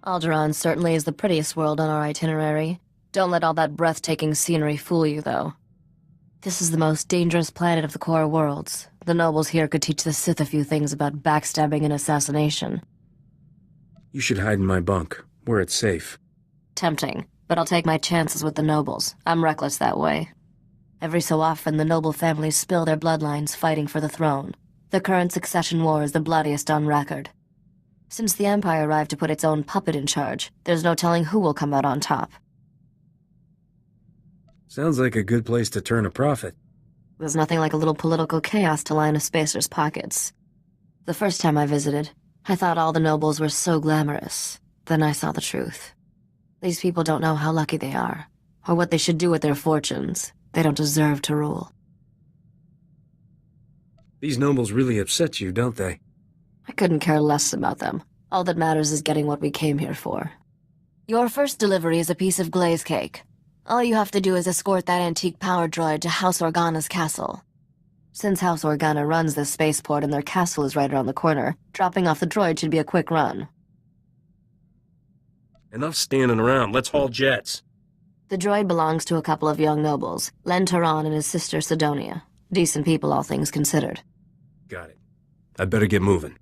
Alderaan certainly is the prettiest world on our itinerary. Don't let all that breathtaking scenery fool you, though. This is the most dangerous planet of the core worlds. The nobles here could teach the Sith a few things about backstabbing and assassination. You should hide in my bunk, where it's safe. Tempting, but I'll take my chances with the nobles. I'm reckless that way. Every so often, the noble families spill their bloodlines fighting for the throne. The current succession war is the bloodiest on record. Since the Empire arrived to put its own puppet in charge, there's no telling who will come out on top. Sounds like a good place to turn a profit. There's nothing like a little political chaos to line a spacer's pockets. The first time I visited, I thought all the nobles were so glamorous. Then I saw the truth. These people don't know how lucky they are, or what they should do with their fortunes. They don't deserve to rule. These nobles really upset you, don't they? I couldn't care less about them. All that matters is getting what we came here for. Your first delivery is a piece of glaze cake. All you have to do is escort that antique power droid to House Organa's castle. Since House Organa runs this spaceport and their castle is right around the corner, dropping off the droid should be a quick run. Enough standing around, let's haul jets. The droid belongs to a couple of young nobles, Alderaan and his sister Sidonia. Decent people, all things considered. Got it. I'd better get moving.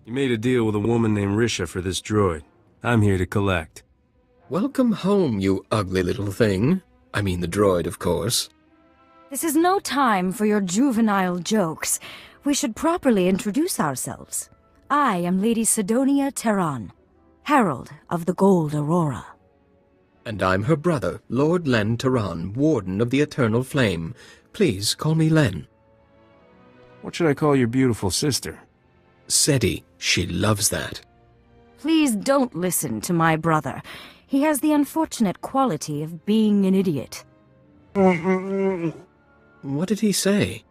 You made a deal with a woman named Risha for this droid. I'm here to collect. Welcome home, you ugly little thing. I mean the droid, of course. This is no time for your juvenile jokes. We should properly introduce ourselves. I am Lady Sidonia Terran, Herald of the Gold Aurora. And I'm her brother, Lord Len Terran, Warden of the Eternal Flame. Please call me Len. What should I call your beautiful sister? Seti. She loves that. Please don't listen to my brother. He has the unfortunate quality of being an idiot. What did he say?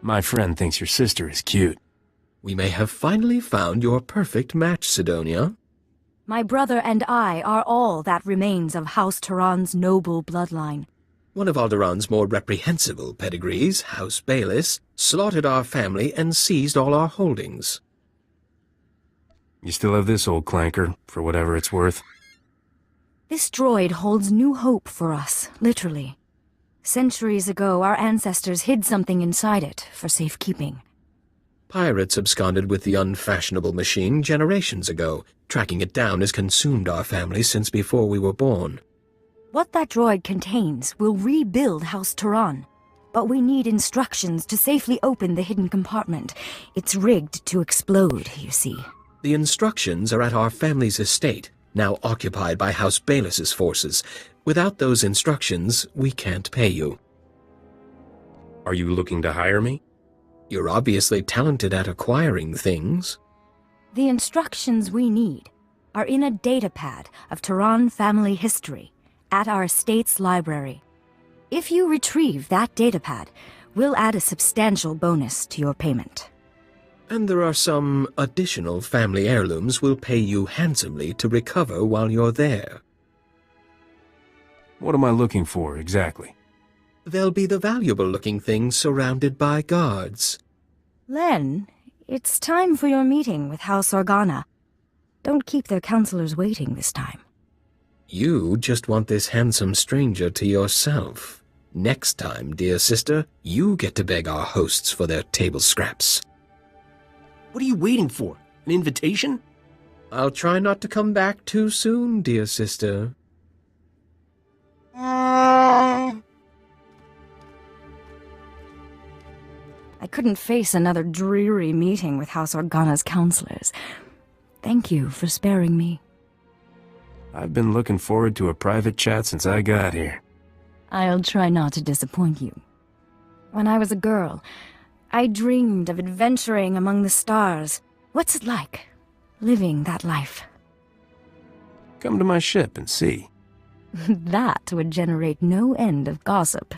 My friend thinks your sister is cute. We may have finally found your perfect match, Sidonia. My brother and I are all that remains of House Terran's noble bloodline. One of Alderaan's more reprehensible pedigrees, House Bayless, slaughtered our family and seized all our holdings. You still have this old clanker, for whatever it's worth. This droid holds new hope for us, literally. Centuries ago, our ancestors hid something inside it for safekeeping. Pirates absconded with the unfashionable machine generations ago. Tracking it down has consumed our family since before we were born. What that droid contains will rebuild House Terran. But we need instructions to safely open the hidden compartment. It's rigged to explode, you see. The instructions are at our family's estate, now occupied by House Bayless's forces. Without those instructions, we can't pay you. Are you looking to hire me? You're obviously talented at acquiring things. The instructions we need are in a datapad of Terran family history at our estate's library. If you retrieve that datapad, we'll add a substantial bonus to your payment. And there are some additional family heirlooms we'll pay you handsomely to recover while you're there. What am I looking for, exactly? They'll be the valuable-looking things surrounded by guards. Len, it's time for your meeting with House Organa. Don't keep their counselors waiting this time. You just want this handsome stranger to yourself. Next time, dear sister, you get to beg our hosts for their table scraps. What are you waiting for? An invitation? I'll try not to come back too soon, dear sister. I couldn't face another dreary meeting with House Organa's counselors. Thank you for sparing me. I've been looking forward to a private chat since I got here. I'll try not to disappoint you. When I was a girl, I dreamed of adventuring among the stars. What's it like, living that life? Come to my ship and see. That would generate no end of gossip.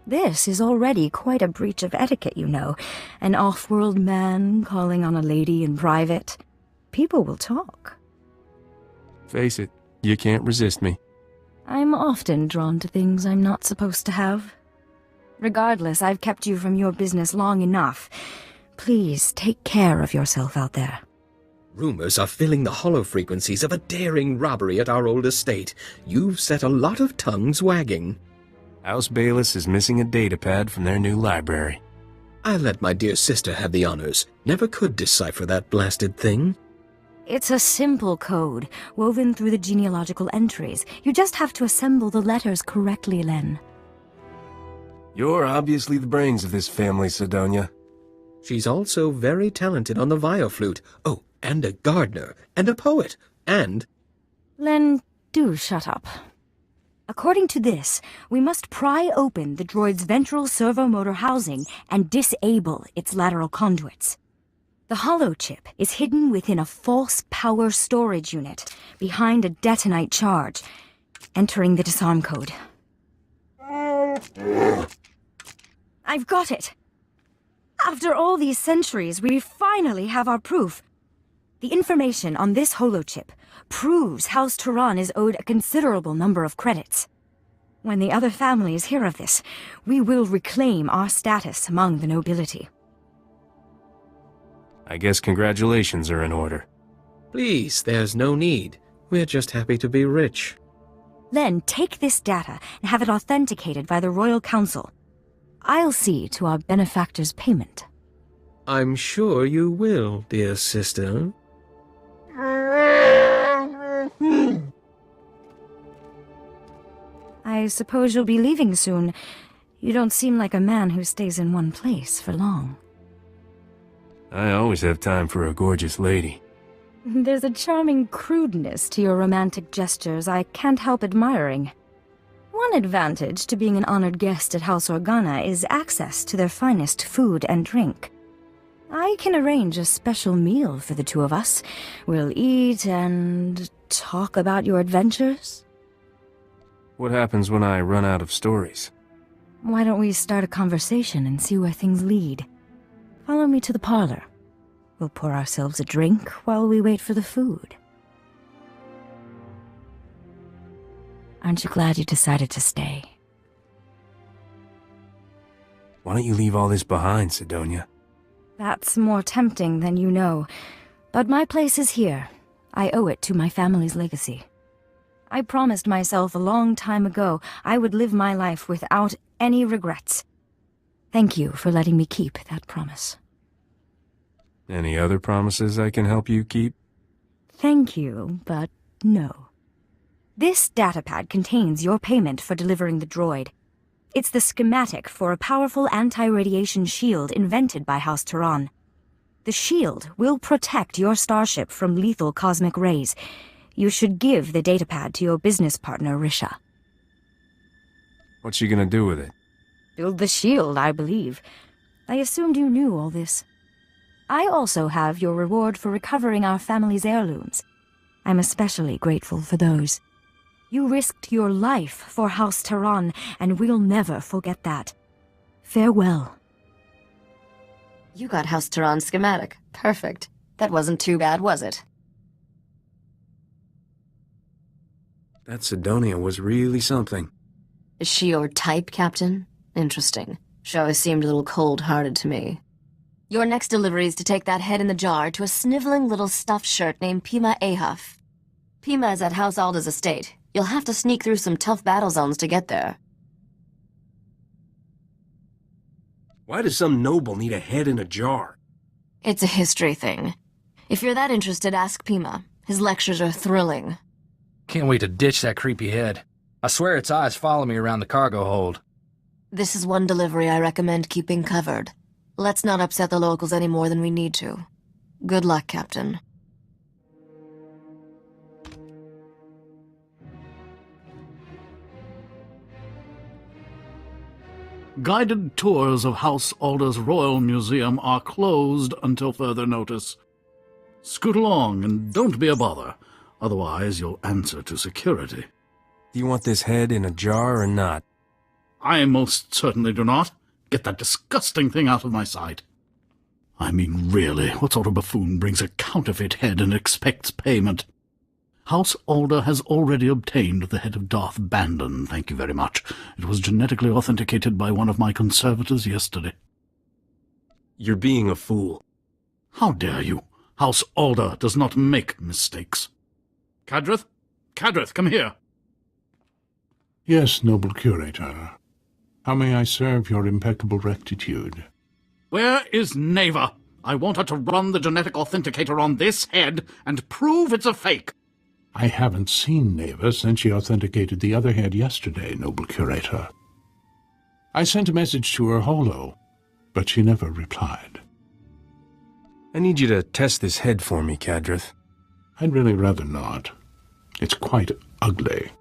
This is already quite a breach of etiquette, you know. An off-world man calling on a lady in private. People will talk. Face it, you can't resist me. I'm often drawn to things I'm not supposed to have. Regardless, I've kept you from your business long enough. Please take care of yourself out there. Rumors are filling the hollow frequencies of a daring robbery at our old estate. You've set a lot of tongues wagging. House Bayless is missing a datapad from their new library. I'll let my dear sister have the honors. Never could decipher that blasted thing. It's a simple code, woven through the genealogical entries. You just have to assemble the letters correctly, Len. You're obviously the brains of this family, Sidonia. She's also very talented on the violflute. Oh, and a gardener, and a poet, and... Len, do shut up. According to this, we must pry open the droid's ventral servomotor housing and disable its lateral conduits. The hollow chip is hidden within a false power storage unit behind a detonite charge, entering the disarm code. I've got it! After all these centuries, we finally have our proof. The information on this holochip proves House Turan is owed a considerable number of credits. When the other families hear of this, we will reclaim our status among the nobility. I guess congratulations are in order. Please, there's no need. We're just happy to be rich. Then take this data and have it authenticated by the Royal Council. I'll see to our benefactor's payment. I'm sure you will, dear sister. I suppose you'll be leaving soon. You don't seem like a man who stays in one place for long. I always have time for a gorgeous lady. There's a charming crudeness to your romantic gestures I can't help admiring. One advantage to being an honored guest at House Organa is access to their finest food and drink. I can arrange a special meal for the two of us. We'll eat and talk about your adventures. What happens when I run out of stories? Why don't we start a conversation and see where things lead? Follow me to the parlor. We'll pour ourselves a drink while we wait for the food. Aren't you glad you decided to stay? Why don't you leave all this behind, Sidonia? That's more tempting than you know. But my place is here. I owe it to my family's legacy. I promised myself a long time ago I would live my life without any regrets. Thank you for letting me keep that promise. Any other promises I can help you keep? Thank you, but no. This datapad contains your payment for delivering the droid. It's the schematic for a powerful anti-radiation shield invented by House Turan. The shield will protect your starship from lethal cosmic rays. You should give the datapad to your business partner, Risha. What's she gonna do with it? Build the shield, I believe. I assumed you knew all this. I also have your reward for recovering our family's heirlooms. I'm especially grateful for those. You risked your life for House Turan, and we'll never forget that. Farewell. You got House Turan's schematic. Perfect. That wasn't too bad, was it? That Sidonia was really something. Is she your type, Captain? Interesting. She always seemed a little cold-hearted to me. Your next delivery is to take that head in the jar to a sniveling little stuffed shirt named Pima Ahuf. Pima is at House Alda's estate. You'll have to sneak through some tough battle zones to get there. Why does some noble need a head in a jar? It's a history thing. If you're that interested, ask Pima. His lectures are thrilling. Can't wait to ditch that creepy head. I swear its eyes follow me around the cargo hold. This is one delivery I recommend keeping covered. Let's not upset the locals any more than we need to. Good luck, Captain. Guided tours of House Alder's Royal Museum are closed until further notice. Scoot along and don't be a bother, otherwise you'll answer to security. Do you want this head in a jar or not? I most certainly do not. Get that disgusting thing out of my sight. I mean, really, what sort of buffoon brings a counterfeit head and expects payment? House Alder has already obtained the head of Darth Bandon, thank you very much. It was genetically authenticated by one of my conservators yesterday. You're being a fool. How dare you? House Alder does not make mistakes. Cadrith? Cadrith, come here. Yes, noble curator. How may I serve your impeccable rectitude? Where is Neva? I want her to run the genetic authenticator on this head and prove it's a fake. I haven't seen Neva since she authenticated the other head yesterday, noble curator. I sent a message to her holo, but she never replied. I need you to test this head for me, Cadrith. I'd really rather not. It's quite ugly.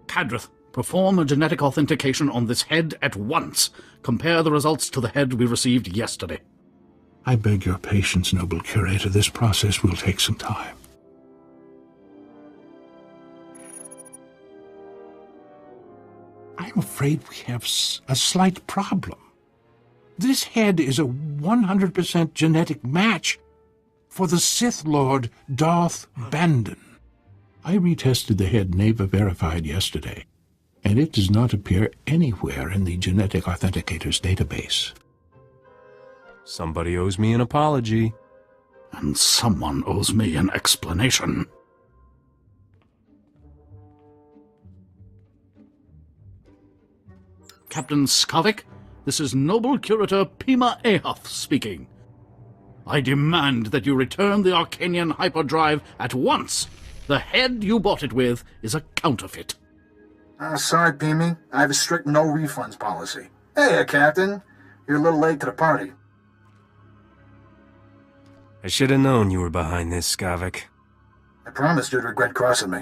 Cadrith, perform a genetic authentication on this head at once. Compare the results to the head we received yesterday. I beg your patience, noble curator. This process will take some time. I'm afraid we have a slight problem. This head is a 100% genetic match for the Sith Lord Darth Bandon. I retested the head Neva verified yesterday, and it does not appear anywhere in the genetic authenticator's database. Somebody owes me an apology. And someone owes me an explanation. Captain Skavik, this is Noble Curator Pima Ahoth speaking. I demand that you return the Arcanian hyperdrive at once. The head you bought it with is a counterfeit. Sorry, Pimi. I have a strict no refunds policy. Hey, Captain. You're a little late to the party. I should have known you were behind this, Skavik. I promised you'd regret crossing me.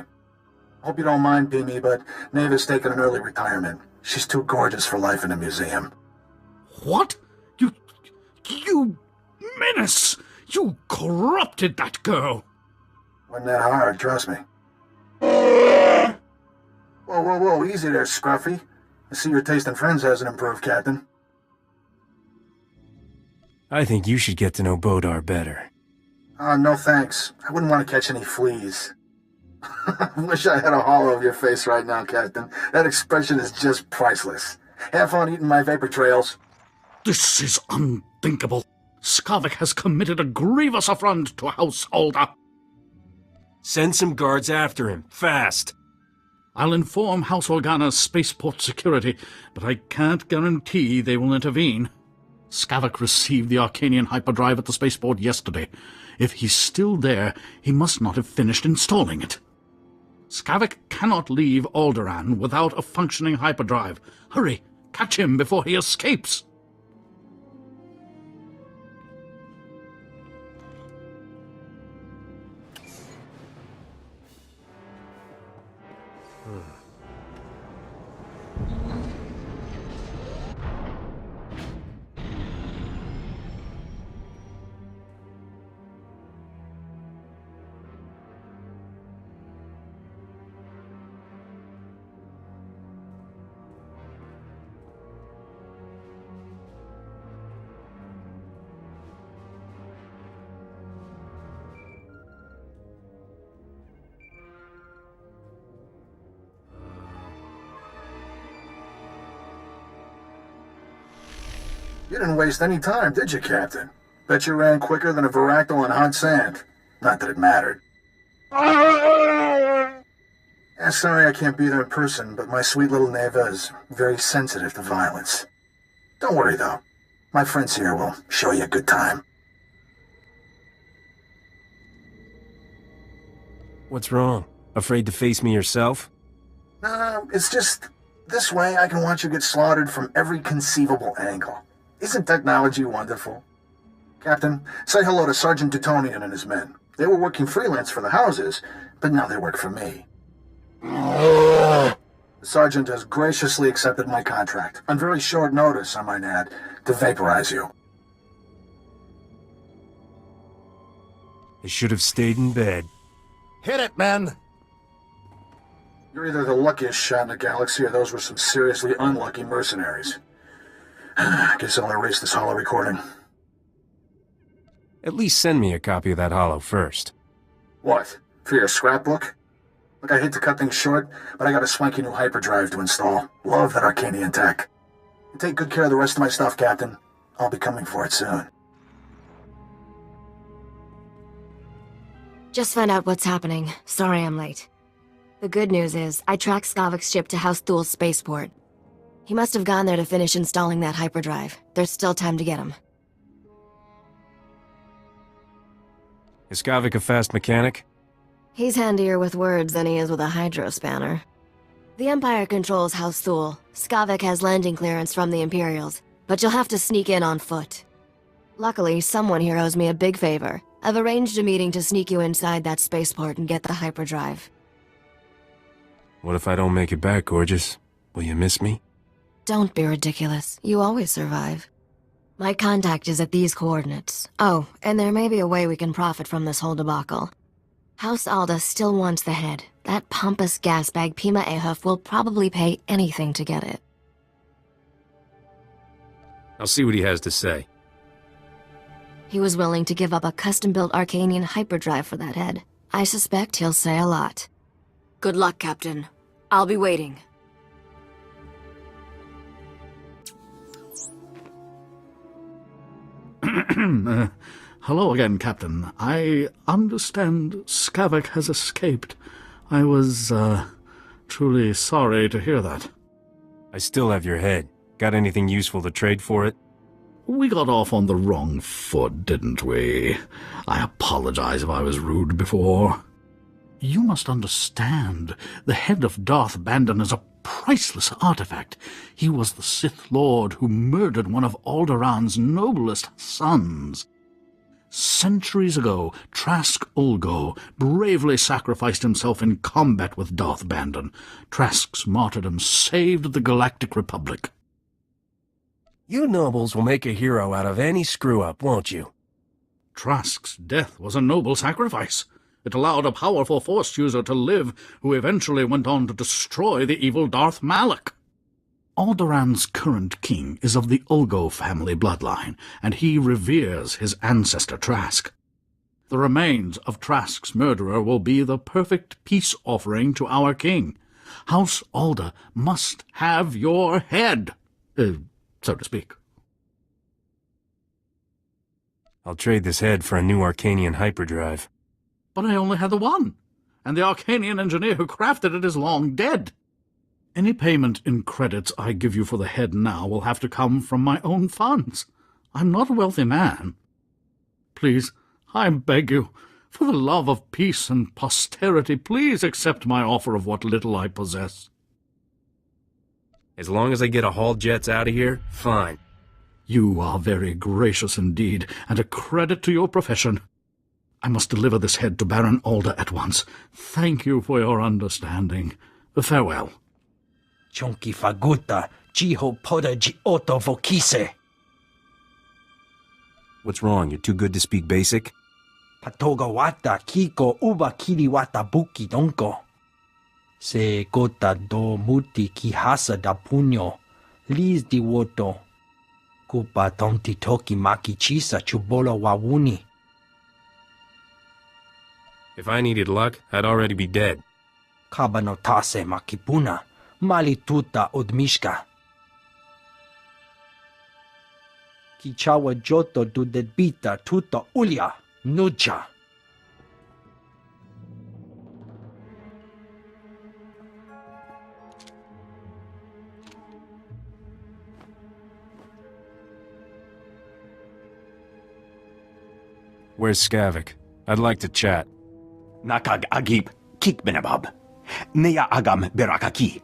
Hope you don't mind, Pimi, but Neva's taking an early retirement. She's too gorgeous for life in a museum. What? You menace! You corrupted that girl! Wasn't that hard, trust me. Whoa, whoa, whoa, easy there, Scruffy. I see your taste in friends hasn't improved, Captain. I think you should get to know Bodar better. No thanks. I wouldn't want to catch any fleas. Wish I had a hollow of your face right now, Captain. That expression is just priceless. Have fun eating my vapor trails. This is unthinkable. Skavik has committed a grievous affront to House Alder. Send some guards after him, fast. I'll inform House Organa's spaceport security, but I can't guarantee they will intervene. Skavik received the Arcanian hyperdrive at the spaceport yesterday. If he's still there, he must not have finished installing it. Skavik cannot leave Alderaan without a functioning hyperdrive. Hurry, catch him before he escapes. You didn't waste any time, did you, Captain? Bet you ran quicker than a Varactyl on hot sand. Not that it mattered. Sorry I can't be there in person, but my sweet little Neva is very sensitive to violence. Don't worry, though. My friends here will show you a good time. What's wrong? Afraid to face me yourself? No, it's just... this way I can watch you get slaughtered from every conceivable angle. Isn't technology wonderful? Captain, say hello to Sergeant Teutonian and his men. They were working freelance for the houses, but now they work for me. The Sergeant has graciously accepted my contract, on very short notice, I might add, to vaporize you. I should have stayed in bed. Hit it, men! You're either the luckiest shot in the galaxy, or those were some seriously unlucky mercenaries. Guess I'll erase this holo recording. At least send me a copy of that holo first. What? For your scrapbook? Look, I hate to cut things short, but I got a swanky new hyperdrive to install. Love that Arcanian tech. You take good care of the rest of my stuff, Captain. I'll be coming for it soon. Just found out what's happening. Sorry I'm late. The good news is, I tracked Skavik's ship to House Thul's spaceport. He must have gone there to finish installing that hyperdrive. There's still time to get him. Is Skavik a fast mechanic? He's handier with words than he is with a hydro spanner. The Empire controls House Thul. Skavik has landing clearance from the Imperials, but you'll have to sneak in on foot. Luckily, someone here owes me a big favor. I've arranged a meeting to sneak you inside that spaceport and get the hyperdrive. What if I don't make it back, gorgeous? Will you miss me? Don't be ridiculous. You always survive. My contact is at these coordinates. Oh, and there may be a way we can profit from this whole debacle. House Alda still wants the head. That pompous gasbag Pima Ahuf will probably pay anything to get it. I'll see what he has to say. He was willing to give up a custom-built Arcanian hyperdrive for that head. I suspect he'll say a lot. Good luck, Captain. I'll be waiting. Hello again, Captain. I understand Skavik has escaped. I was, truly sorry to hear that. I still have your head. Got anything useful to trade for it? We got off on the wrong foot, didn't we? I apologize if I was rude before. You must understand, the head of Darth Bandon is a priceless artifact. He was the Sith Lord who murdered one of Alderaan's noblest sons. Centuries ago, Trask Ulgo bravely sacrificed himself in combat with Darth Bandon. Trask's martyrdom saved the Galactic Republic. You nobles will make a hero out of any screw-up, won't you? Trask's death was a noble sacrifice. It allowed a powerful Force user to live, who eventually went on to destroy the evil Darth Malak. Alderaan's current king is of the Ulgo family bloodline, and he reveres his ancestor Trask. The remains of Trask's murderer will be the perfect peace offering to our king. House Alda must have your head, so to speak. I'll trade this head for a new Arcanian hyperdrive. But I only had the one, and the Arcanian engineer who crafted it is long dead. Any payment in credits I give you for the head now will have to come from my own funds. I'm not a wealthy man. Please, I beg you, for the love of peace and posterity, please accept my offer of what little I possess. As long as I get a haul jets out of here, fine. You are very gracious indeed, and a credit to your profession. I must deliver this head to Baron Alda at once. Thank you for your understanding. Farewell. Chonki faguta, jiho poda jioto vokise. What's wrong? You're too good to speak basic? Patoga wata kiko uba kiriwata buki donko. Se gota do muti kihasa da puño, lis di woto. Kupa tonti toki maki chisa chubolo wawuni. If I needed luck, I'd already be dead. Kabanotase makipuna, mali tuta odmishka. Kichawa joto du debita tuta ulia, nuja. Where's Skavik? I'd like to chat. Nakag agib kikbenabab. Neya agam berakaki.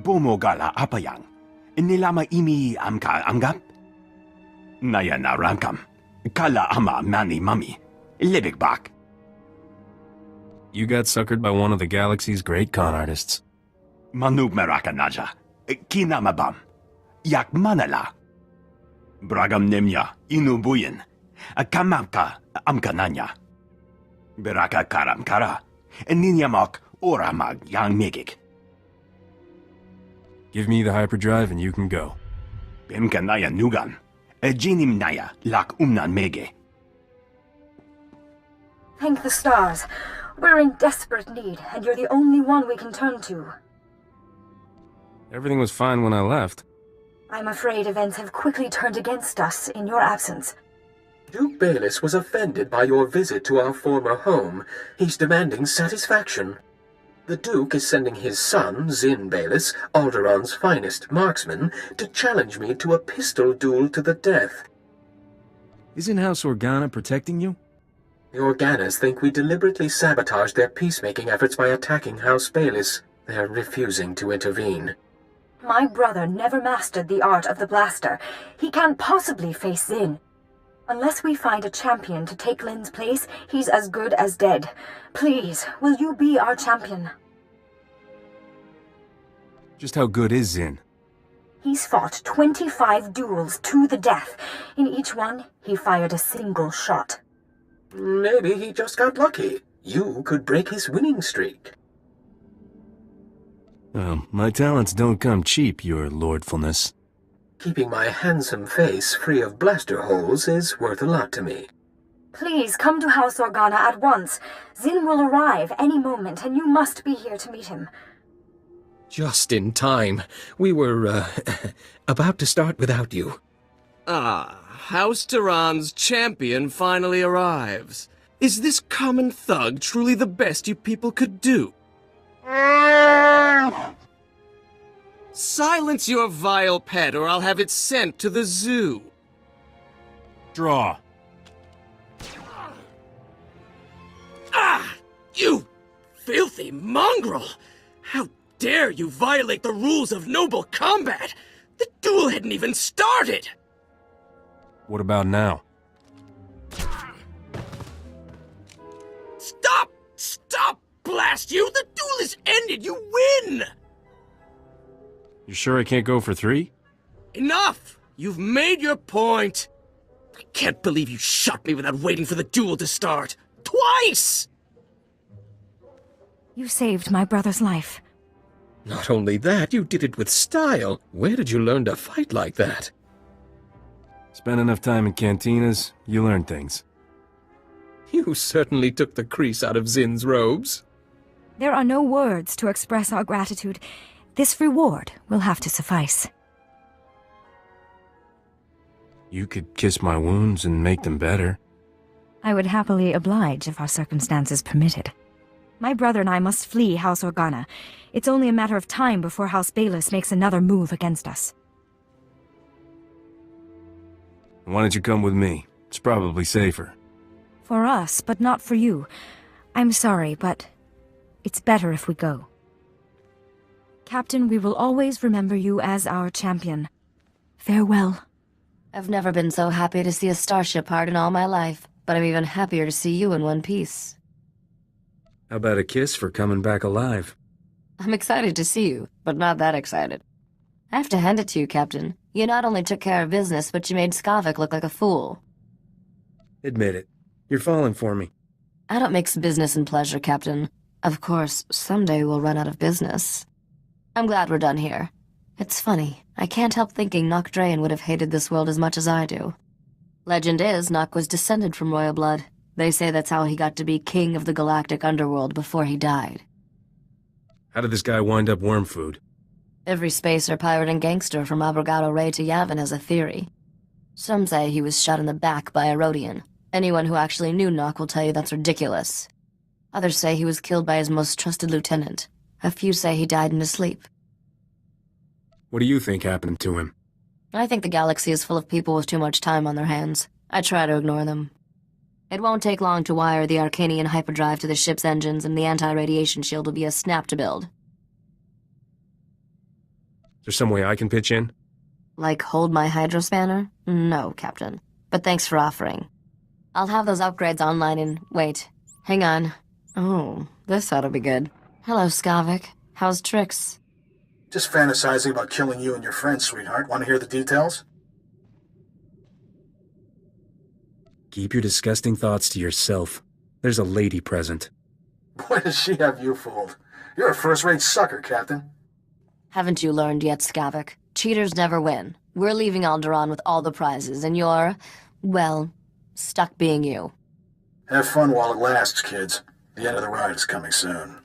Bomogala apayang. Nilama imi amka angap. Naya naramkam. Kala ama mani mami. Libigbak. You got suckered by one of the galaxy's great con artists. Manub meraka naja. Kinamabam. Yak manala. Bragam nemya inubuyin. Kamamka amkananya. Beraka karam kara. Ninyamak oramag yang megik. Give me the hyperdrive and you can go. Bimkanaya nugan. Jinim naya lak umnan mege. Thank the stars. We're in desperate need, and you're the only one we can turn to. Everything was fine when I left. I'm afraid events have quickly turned against us in your absence. Duke Bayless was offended by your visit to our former home. He's demanding satisfaction. The Duke is sending his son, Zin Bayless, Alderaan's finest marksman, to challenge me to a pistol duel to the death. Isn't House Organa protecting you? The Organas think we deliberately sabotaged their peacemaking efforts by attacking House Bayless. They're refusing to intervene. My brother never mastered the art of the blaster. He can't possibly face Zin. Unless we find a champion to take Lin's place, he's as good as dead. Please, will you be our champion? Just how good is Zin? He's fought 25 duels to the death. In each one, he fired a single shot. Maybe he just got lucky. You could break his winning streak. Well, my talents don't come cheap, your lordfulness. Keeping my handsome face free of blaster holes is worth a lot to me. Please, come to House Organa at once. Zin will arrive any moment, and you must be here to meet him. Just in time. We were, about to start without you. Ah, House Tehran's champion finally arrives. Is this common thug truly the best you people could do? Silence your vile pet, or I'll have it sent to the zoo. Draw. Ah! You filthy mongrel! How dare you violate the rules of noble combat? The duel hadn't even started! What about now? Stop! Stop, blast you! The duel is ended! You win! You sure I can't go for 3? Enough! You've made your point! I can't believe you shot me without waiting for the duel to start! Twice! You saved my brother's life. Not only that, you did it with style. Where did you learn to fight like that? Spend enough time in cantinas, you learn things. You certainly took the crease out of Zin's robes. There are no words to express our gratitude. This reward will have to suffice. You could kiss my wounds and make them better. I would happily oblige if our circumstances permitted. My brother and I must flee House Organa. It's only a matter of time before House Bayless makes another move against us. Why don't you come with me? It's probably safer. For us, but not for you. I'm sorry, but it's better if we go. Captain, we will always remember you as our champion. Farewell. I've never been so happy to see a starship heart in all my life, but I'm even happier to see you in one piece. How about a kiss for coming back alive? I'm excited to see you, but not that excited. I have to hand it to you, Captain. You not only took care of business, but you made Skavik look like a fool. Admit it. You're falling for me. I don't mix business and pleasure, Captain. Of course, someday we'll run out of business. I'm glad we're done here. It's funny, I can't help thinking Nock Draen would have hated this world as much as I do. Legend is, Nock was descended from royal blood. They say that's how he got to be king of the galactic underworld before he died. How did this guy wind up worm food? Every spacer, pirate, and gangster from Abrogado Ray to Yavin has a theory. Some say he was shot in the back by a Rhodian. Anyone who actually knew Nock will tell you that's ridiculous. Others say he was killed by his most trusted lieutenant. A few say he died in his sleep. What do you think happened to him? I think the galaxy is full of people with too much time on their hands. I try to ignore them. It won't take long to wire the Arcanian hyperdrive to the ship's engines, and the anti-radiation shield will be a snap to build. Is there some way I can pitch in? Like hold my hydrospanner? No, Captain. But thanks for offering. I'll have those upgrades online in... Wait. Hang on. Oh, this ought to be good. Hello, Skavik. How's Trix? Just fantasizing about killing you and your friends, sweetheart. Want to hear the details? Keep your disgusting thoughts to yourself. There's a lady present. Boy, does she have you fooled. You're a first-rate sucker, Captain. Haven't you learned yet, Skavik? Cheaters never win. We're leaving Alderaan with all the prizes, and you're, well, stuck being you. Have fun while it lasts, kids. The end of the ride is coming soon.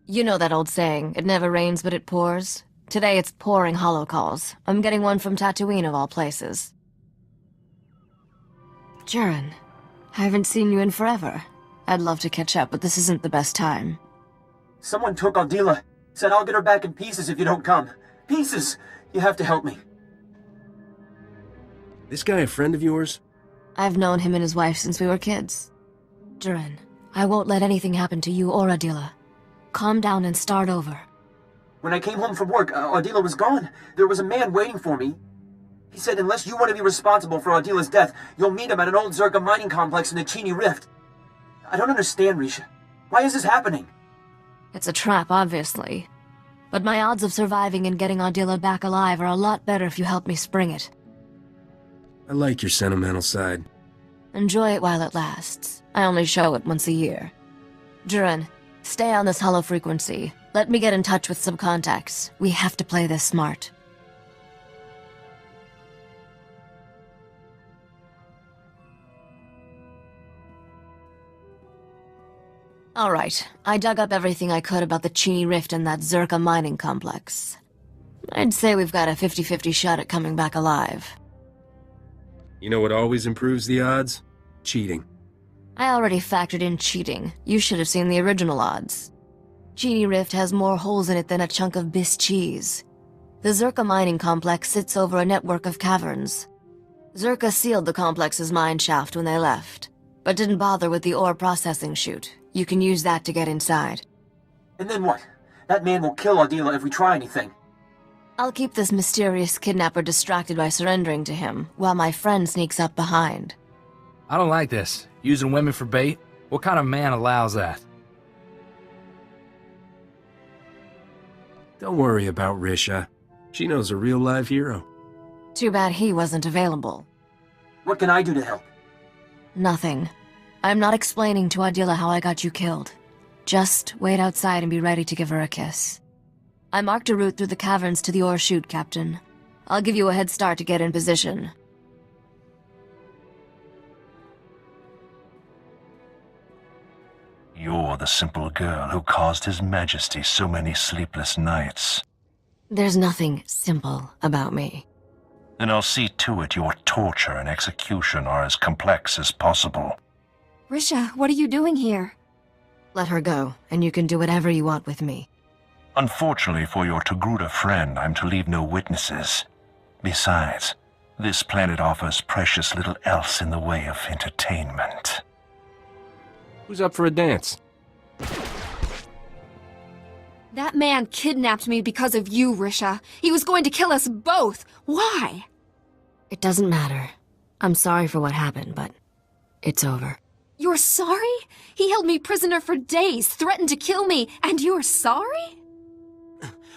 You know that old saying, it never rains but it pours? Today it's pouring hollow calls. I'm getting one from Tatooine of all places. Jaren, I haven't seen you in forever. I'd love to catch up, but this isn't the best time. Someone took Aldila. Said I'll get her back in pieces if you don't come. Pieces! You have to help me. This guy a friend of yours? I've known him and his wife since we were kids. Jaren, I won't let anything happen to you or Adila. Calm down and start over. When I came home from work, Aldila was gone. There was a man waiting for me. He said unless you want to be responsible for Ardila's death, you'll meet him at an old Zerka mining complex in the Chini Rift. I don't understand, Risha. Why is this happening? It's a trap, obviously. But my odds of surviving and getting Ardila back alive are a lot better if you help me spring it. I like your sentimental side. Enjoy it while it lasts. I only show it once a year. Jaren, stay on this hollow frequency. Let me get in touch with some contacts. We have to play this smart. Alright, I dug up everything I could about the Chini Rift and that Zerka mining complex. I'd say we've got a 50-50 shot at coming back alive. You know what always improves the odds? Cheating. I already factored in cheating. You should have seen the original odds. Chini Rift has more holes in it than a chunk of Biss cheese. The Zerka mining complex sits over a network of caverns. Zerka sealed the complex's mine shaft when they left, but didn't bother with the ore processing chute. You can use that to get inside. And then what? That man will kill Aldila if we try anything. I'll keep this mysterious kidnapper distracted by surrendering to him, while my friend sneaks up behind. I don't like this. Using women for bait? What kind of man allows that? Don't worry about Risha. She knows a real live hero. Too bad he wasn't available. What can I do to help? Nothing. I'm not explaining to Adila how I got you killed. Just wait outside and be ready to give her a kiss. I marked a route through the caverns to the ore chute, Captain. I'll give you a head start to get in position. You're the simple girl who caused His Majesty so many sleepless nights. There's nothing simple about me. Then I'll see to it your torture and execution are as complex as possible. Risha, what are you doing here? Let her go, and you can do whatever you want with me. Unfortunately for your Togruta friend, I'm to leave no witnesses. Besides, this planet offers precious little else in the way of entertainment. Who's up for a dance? That man kidnapped me because of you, Risha. He was going to kill us both. Why? It doesn't matter. I'm sorry for what happened, but it's over. You're sorry? He held me prisoner for days, threatened to kill me, and you're sorry?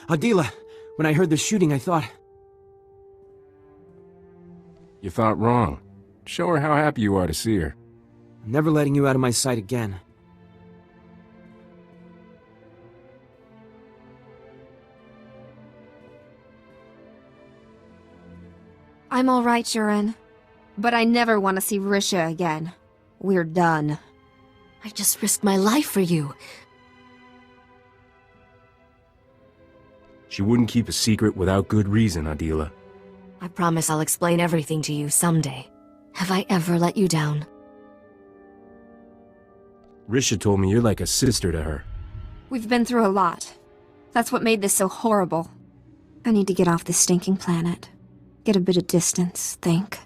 Adila, when I heard the shooting, I thought... You thought wrong. Show her how happy you are to see her. I'm never letting you out of my sight again. I'm all right, Jaren. But I never want to see Risha again. We're done. I just risked my life for you. She wouldn't keep a secret without good reason, Adila. I promise I'll explain everything to you someday. Have I ever let you down? Risha told me you're like a sister to her. We've been through a lot. That's what made this so horrible. I need to get off this stinking planet. Get a bit of distance, think.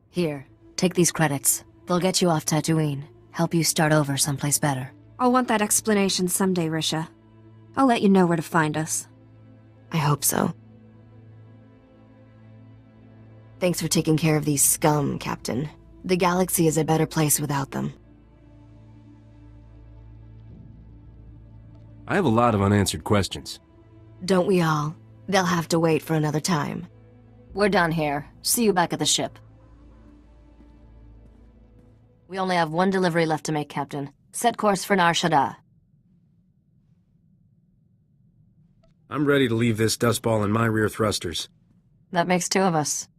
Here, take these credits. They'll get you off Tatooine. Help you start over someplace better. I'll want that explanation someday, Risha. I'll let you know where to find us. I hope so. Thanks for taking care of these scum, Captain. The galaxy is a better place without them. I have a lot of unanswered questions. Don't we all? They'll have to wait for another time. We're done here. See you back at the ship. We only have one delivery left to make, Captain. Set course for Nar Shaddaa. I'm ready to leave this dustball in my rear thrusters. That makes two of us.